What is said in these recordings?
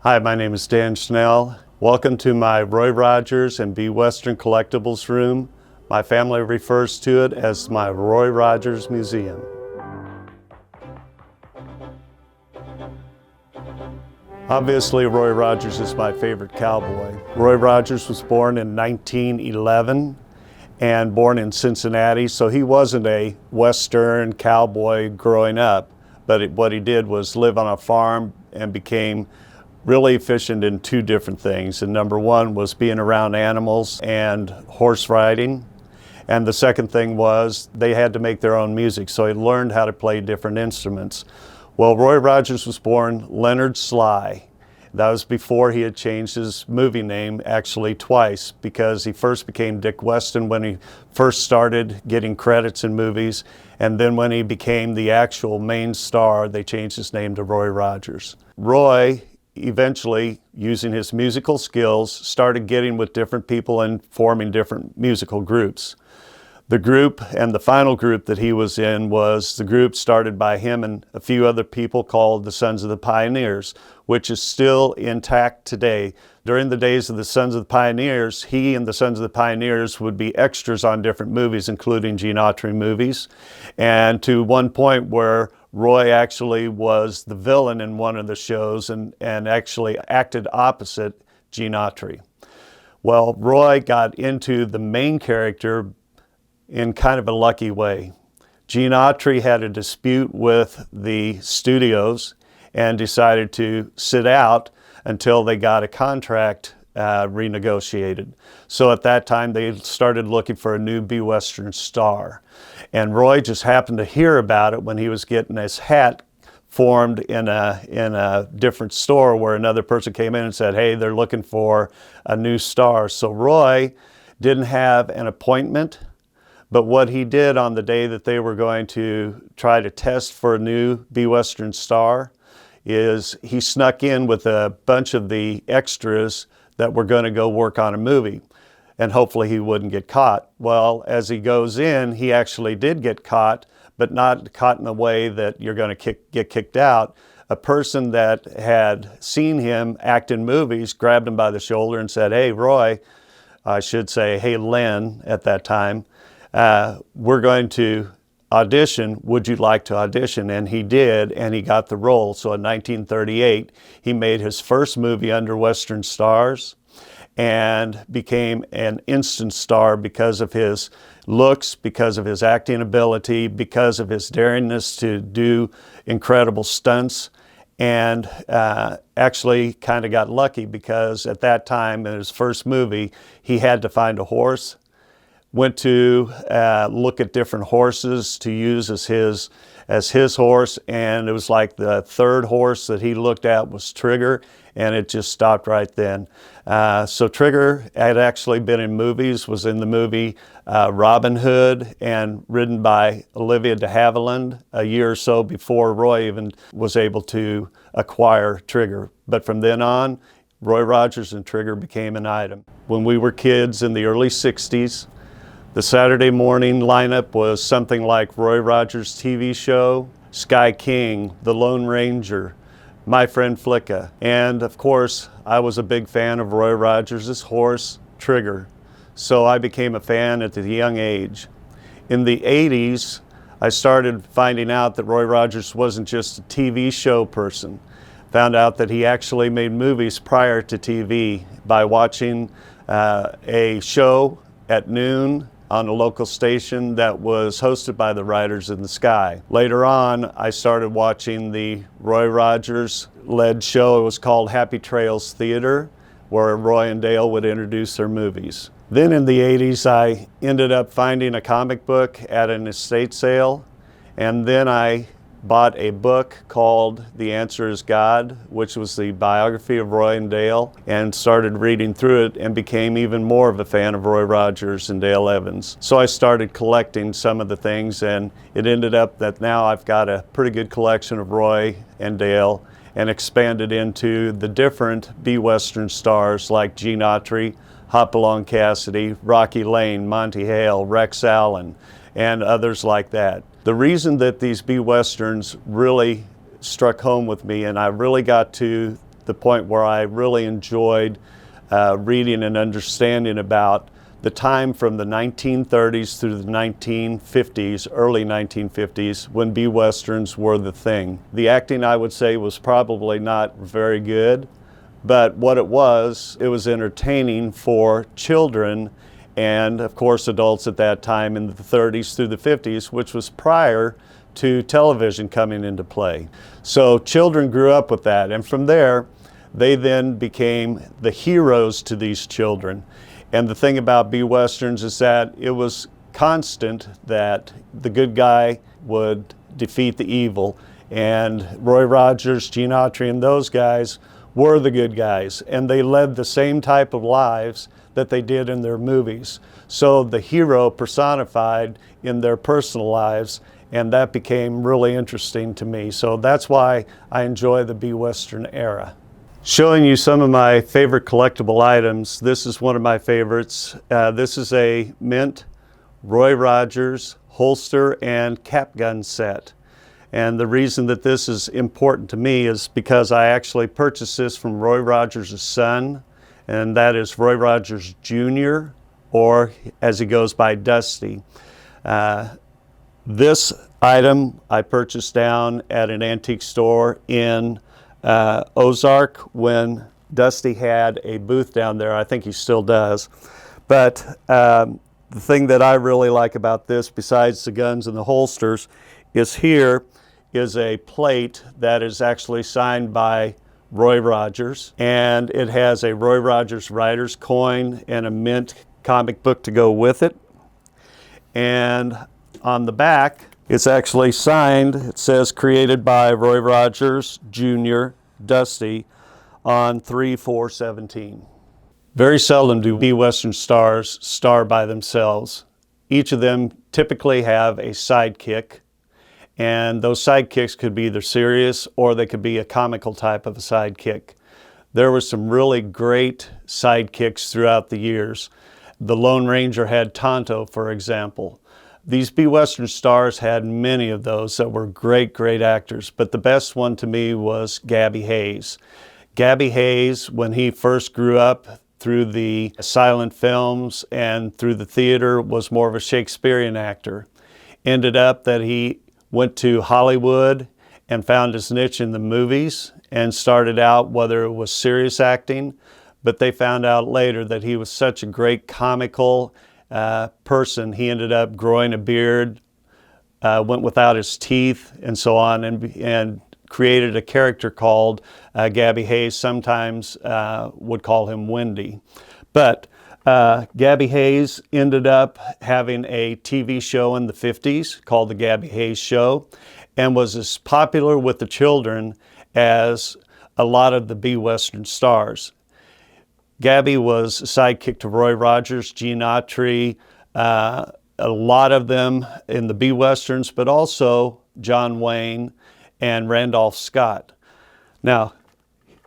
Hi, my name is Dan Schnell. Welcome to my Roy Rogers and B Western Collectibles room. My family refers to it as my Roy Rogers Museum. Obviously, Roy Rogers is my favorite cowboy. Roy Rogers was born in 1911 and born in Cincinnati, so he wasn't a Western cowboy growing up, but what he did was live on a farm and became really efficient in two different things. And number one was being around animals and horse riding. And the second thing was they had to make their own music, so he learned how to play different instruments. Well, Roy Rogers was born Leonard Sly. That was before he had changed his movie name actually twice, because he first became Dick Weston when he first started getting credits in movies, and then when he became the actual main star, they changed his name to Roy Rogers. Roy eventually, using his musical skills, started getting with different people and forming different musical groups. The group and the final group that he was in was the group started by him and a few other people called the Sons of the Pioneers, which is still intact today. During the days of the Sons of the Pioneers, he and the Sons of the Pioneers would be extras on different movies, including Gene Autry movies, and to one point where Roy actually was the villain in one of the shows and actually acted opposite Gene Autry. Well, Roy got into the main character in kind of a lucky way. Gene Autry had a dispute with the studios and decided to sit out until they got a contract renegotiated. So at that time they started looking for a new B Western star. And Roy just happened to hear about it when he was getting his hat formed in a different store where another person came in and said, hey, they're looking for a new star. So Roy didn't have an appointment, but what he did on the day that they were going to try to test for a new B Western star is he snuck in with a bunch of the extras that were going to go work on a movie, and hopefully he wouldn't get caught. Well, as he goes in, he actually did get caught, but not caught in a way that you're going to get kicked out. A person that had seen him act in movies grabbed him by the shoulder and said, hey, Roy, I should say, hey, Len at that time, we're going to audition. Would you like to audition? And he did, and he got the role. So in 1938, he made his first movie under Western Stars and became an instant star because of his looks, because of his acting ability, because of his daringness to do incredible stunts. And actually kind of got lucky because at that time in his first movie, he had to find a horse. Went to look at different horses to use as his horse, and it was like the third horse that he looked at was Trigger, and it just stopped right then. So Trigger had actually been in movies, was in the movie Robin Hood, and ridden by Olivia de Havilland a year or so before Roy even was able to acquire Trigger. But from then on, Roy Rogers and Trigger became an item. When we were kids in the early 60s, the Saturday morning lineup was something like Roy Rogers' TV show, Sky King, The Lone Ranger, My Friend Flicka, and of course, I was a big fan of Roy Rogers' horse, Trigger, so I became a fan at a young age. In the 80s, I started finding out that Roy Rogers wasn't just a TV show person. Found out that he actually made movies prior to TV by watching a show at noon on a local station that was hosted by the Riders in the Sky. Later on, I started watching the Roy Rogers led show. It was called Happy Trails Theater, where Roy and Dale would introduce their movies. Then in the 80s, I ended up finding a comic book at an estate sale, and then I bought a book called The Answer is God, which was the biography of Roy and Dale, and started reading through it and became even more of a fan of Roy Rogers and Dale Evans. So I started collecting some of the things, and it ended up that now I've got a pretty good collection of Roy and Dale, and expanded into the different B Western stars like Gene Autry, Hopalong Cassidy, Rocky Lane, Monty Hale, Rex Allen, and others like that. The reason that these B Westerns really struck home with me, and I really got to the point where I really enjoyed reading and understanding about the time from the 1930s through the 1950s, early 1950s, when B-Westerns were the thing. The acting, I would say, was probably not very good, but what it was entertaining for children and, of course, adults at that time in the 30s through the 50s, which was prior to television coming into play. So children grew up with that, and from there, they then became the heroes to these children. And the thing about B-Westerns is that it was constant that the good guy would defeat the evil. And Roy Rogers, Gene Autry, and those guys were the good guys. And they led the same type of lives that they did in their movies. So the hero personified in their personal lives, and that became really interesting to me. So that's why I enjoy the B-Western era. Showing you some of my favorite collectible items. This is one of my favorites. This is a mint Roy Rogers holster and cap gun set. And the reason that this is important to me is because I actually purchased this from Roy Rogers' son, and that is Roy Rogers Jr., or as he goes by, Dusty. This item I purchased down at an antique store in Ozark when Dusty had a booth down there. I think he still does. But the thing that I really like about this, besides the guns and the holsters, is here is a plate that is actually signed by Roy Rogers, and it has a Roy Rogers writer's coin and a mint comic book to go with it. And on the back, it's actually signed. It says created by Roy Rogers Jr., Dusty, on 3/4/17. Very seldom do B-Western stars star by themselves. Each of them typically have a sidekick, and those sidekicks could be either serious or they could be a comical type of a sidekick. There were some really great sidekicks throughout the years. The Lone Ranger had Tonto, for example. These B-Western stars had many of those that were great, great actors, but the best one to me was Gabby Hayes. Gabby Hayes, when he first grew up through the silent films and through the theater, was more of a Shakespearean actor. Ended up that he went to Hollywood and found his niche in the movies and started out, whether it was serious acting, but they found out later that he was such a great comical person. He ended up growing a beard, went without his teeth, and so on, and created a character called Gabby Hayes. Sometimes would call him Wendy. But Gabby Hayes ended up having a TV show in the 50s called The Gabby Hayes Show, and was as popular with the children as a lot of the B-Western stars. Gabby was a sidekick to Roy Rogers, Gene Autry, a lot of them in the B-Westerns, but also John Wayne and Randolph Scott. Now,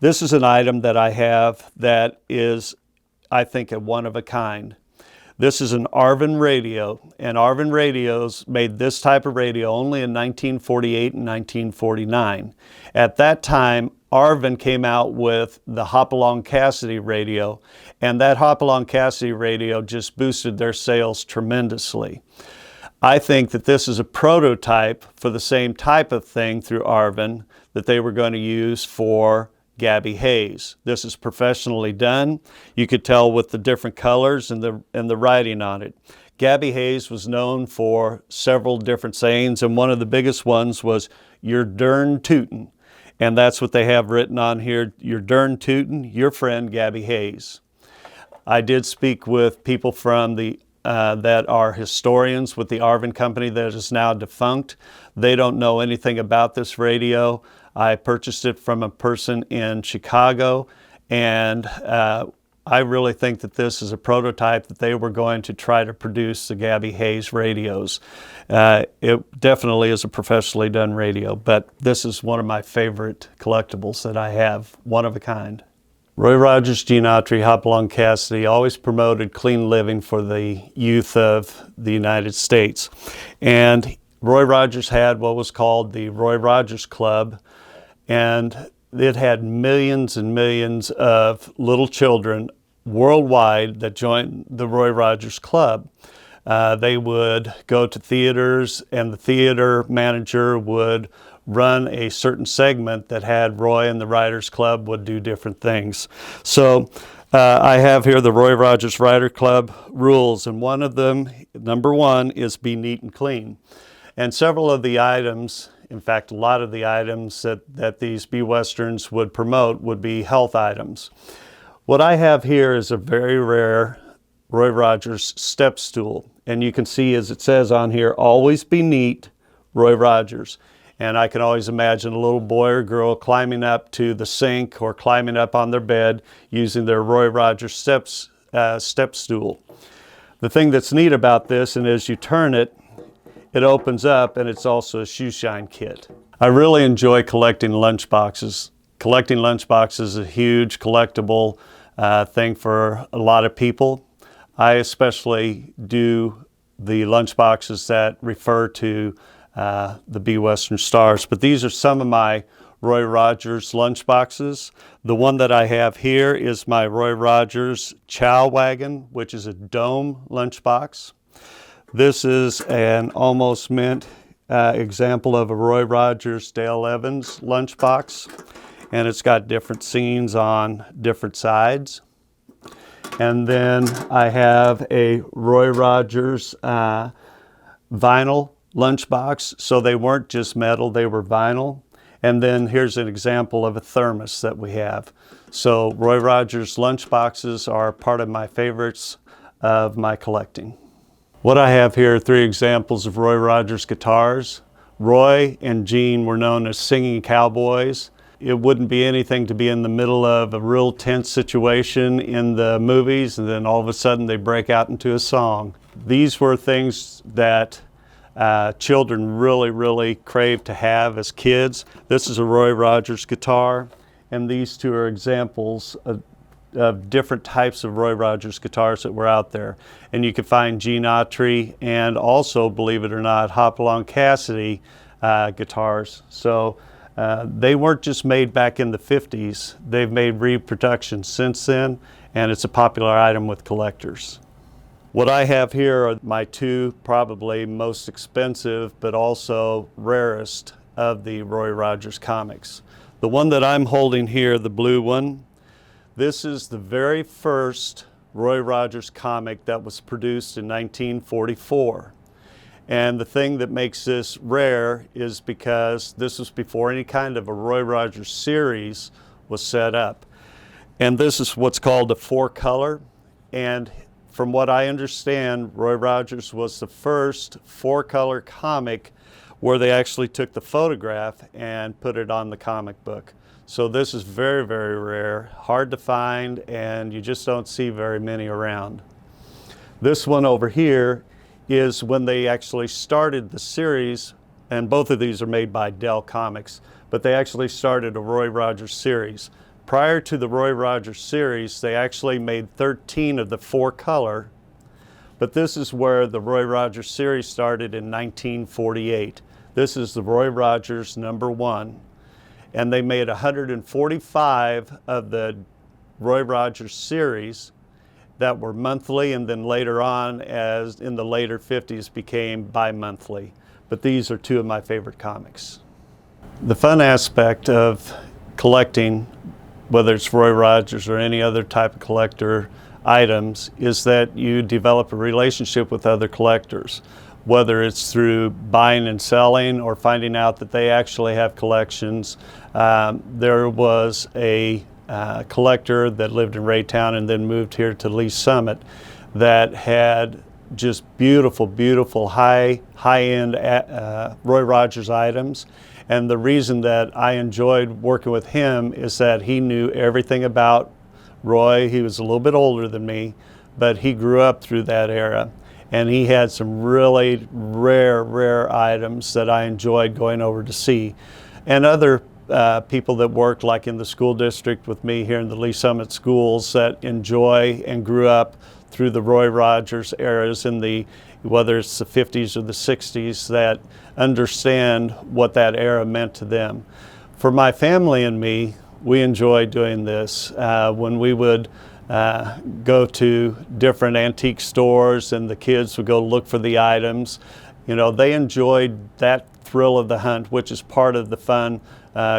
this is an item that I have that is, I think, a one of a kind. This is an Arvin radio, and Arvin radios made this type of radio only in 1948 and 1949. At that time, Arvin came out with the Hopalong Cassidy radio, and that Hopalong Cassidy radio just boosted their sales tremendously. I think that this is a prototype for the same type of thing through Arvin that they were going to use for Gabby Hayes. This is professionally done. You could tell with the different colors and the writing on it. Gabby Hayes was known for several different sayings, and one of the biggest ones was, "You're darn tootin'." And that's what they have written on here, "You're darn tootin', your friend Gabby Hayes." I did speak with people from the that are historians with the Arvin Company that is now defunct. They don't know anything about this radio. I purchased it from a person in Chicago, and I really think that this is a prototype that they were going to try to produce the Gabby Hayes radios. It definitely is a professionally done radio, but this is one of my favorite collectibles that I have, one of a kind. Roy Rogers, Gene Autry, Hopalong Cassidy always promoted clean living for the youth of the United States. And Roy Rogers had what was called the Roy Rogers Club, and it had millions and millions of little children worldwide that joined the Roy Rogers Club. They would go to theaters, and the theater manager would run a certain segment that had Roy and the Writers Club would do different things. So I have here the Roy Rogers Writer Club rules, and one of them, number one, is be neat and clean. And several of the items, in fact, a lot of the items that these B-Westerns would promote would be health items. What I have here is a very rare Roy Rogers step stool. And you can see, as it says on here, always be neat, Roy Rogers. And I can always imagine a little boy or girl climbing up to the sink or climbing up on their bed using their Roy Rogers step stool. The thing that's neat about this, and as you turn it, it opens up, and it's also a shoe shine kit. I really enjoy collecting lunch boxes. Collecting lunch boxes is a huge collectible thing for a lot of people. I especially do the lunch boxes that refer to the B-Western stars, but these are some of my Roy Rogers lunch boxes. The one that I have here is my Roy Rogers Chow Wagon, which is a dome lunch box. This is an almost mint example of a Roy Rogers Dale Evans lunchbox, and it's got different scenes on different sides. And then I have a Roy Rogers vinyl lunchbox, so they weren't just metal, they were vinyl. And then here's an example of a thermos that we have. So Roy Rogers lunchboxes are part of my favorites of my collecting. What I have here are three examples of Roy Rogers guitars. Roy and Gene were known as singing cowboys. It wouldn't be anything to be in the middle of a real tense situation in the movies, and then all of a sudden they break out into a song. These were things that children really craved to have as kids. This is a Roy Rogers guitar, and these two are examples of different types of Roy Rogers guitars that were out there. And you can find Gene Autry and also, believe it or not, Hopalong Cassidy guitars. So they weren't just made back in the 50s. They've made reproductions since then, and it's a popular item with collectors. What I have here are my two probably most expensive but also rarest of the Roy Rogers comics. The one that I'm holding here, the blue one, this is the very first Roy Rogers comic that was produced in 1944. And the thing that makes this rare is because this was before any kind of a Roy Rogers series was set up. And this is what's called a 4-color. And from what I understand, Roy Rogers was the first 4-color comic where they actually took the photograph and put it on the comic book. So this is very rare, hard to find, and you just don't see very many around. This one over here is when they actually started the series, and both of these are made by Dell Comics, but they actually started a Roy Rogers series. Prior to the Roy Rogers series, they actually made 13 of the 4-color, but this is where the Roy Rogers series started in 1948. This is the Roy Rogers #1. And they made 145 of the Roy Rogers series that were monthly, and then later on, as in the later 50s, became bi-monthly. But these are two of my favorite comics. The fun aspect of collecting, whether it's Roy Rogers or any other type of collector items, is that you develop a relationship with other collectors, whether it's through buying and selling or finding out that they actually have collections. There was a collector that lived in Raytown and then moved here to Lee Summit that had just beautiful high-end Roy Rogers items. And the reason that I enjoyed working with him is that he knew everything about Roy. He was a little bit older than me, but he grew up through that era. And he had some really rare items that I enjoyed going over to see. And other people that worked like in the school district with me here in the Lee Summit schools that enjoy and grew up through the Roy Rogers eras in the, whether it's the 50s or the 60s, that understand what that era meant to them. For my family and me, we enjoy doing this. When we would go to different antique stores and the kids would go look for the items, they enjoyed that thrill of the hunt, which is part of the fun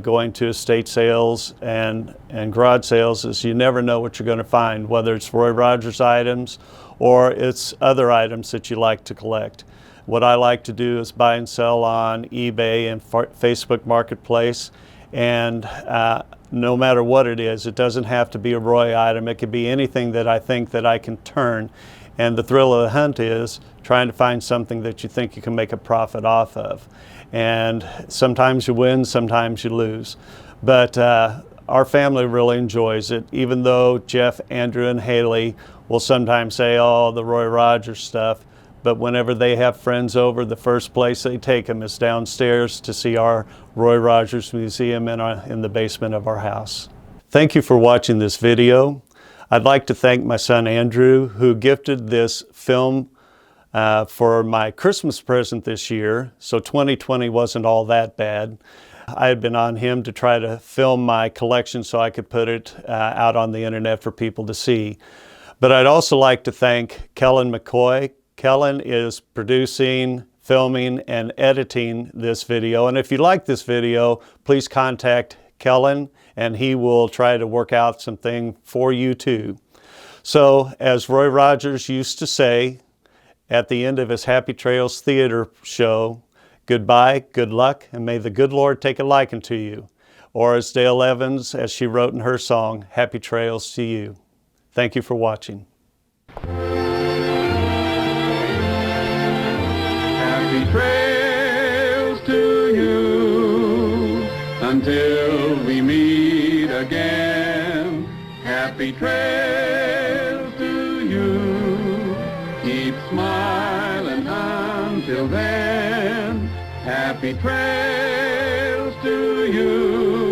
going to estate sales and garage sales, is you never know what you're going to find, whether it's Roy Rogers items or it's other items that you like to collect. What I like to do is buy and sell on eBay and Facebook Marketplace, and no matter what it is, it doesn't have to be a Roy item. It could be anything that I think that I can turn. And the thrill of the hunt is trying to find something that you think you can make a profit off of. And sometimes you win, sometimes you lose. But our family really enjoys it, even though Jeff, Andrew, and Haley will sometimes say, oh, the Roy Rogers stuff. But whenever they have friends over, the first place they take them is downstairs to see our Roy Rogers Museum in the basement of our house. Thank you for watching this video. I'd like to thank my son Andrew, who gifted this film for my Christmas present this year, so 2020 wasn't all that bad. I had been on him to try to film my collection so I could put it out on the internet for people to see. But I'd also like to thank Kellen McCoy. Kellen is producing, filming, and editing this video. And if you like this video, please contact Kellen and he will try to work out something for you too. So, as Roy Rogers used to say at the end of his Happy Trails Theater show, goodbye, good luck, and may the good Lord take a liking to you. Or as Dale Evans, as she wrote in her song, Happy Trails to you. Thank you for watching. Happy trails to you until we meet again. Happy trails to you. Keep smiling until then. Happy trails to you.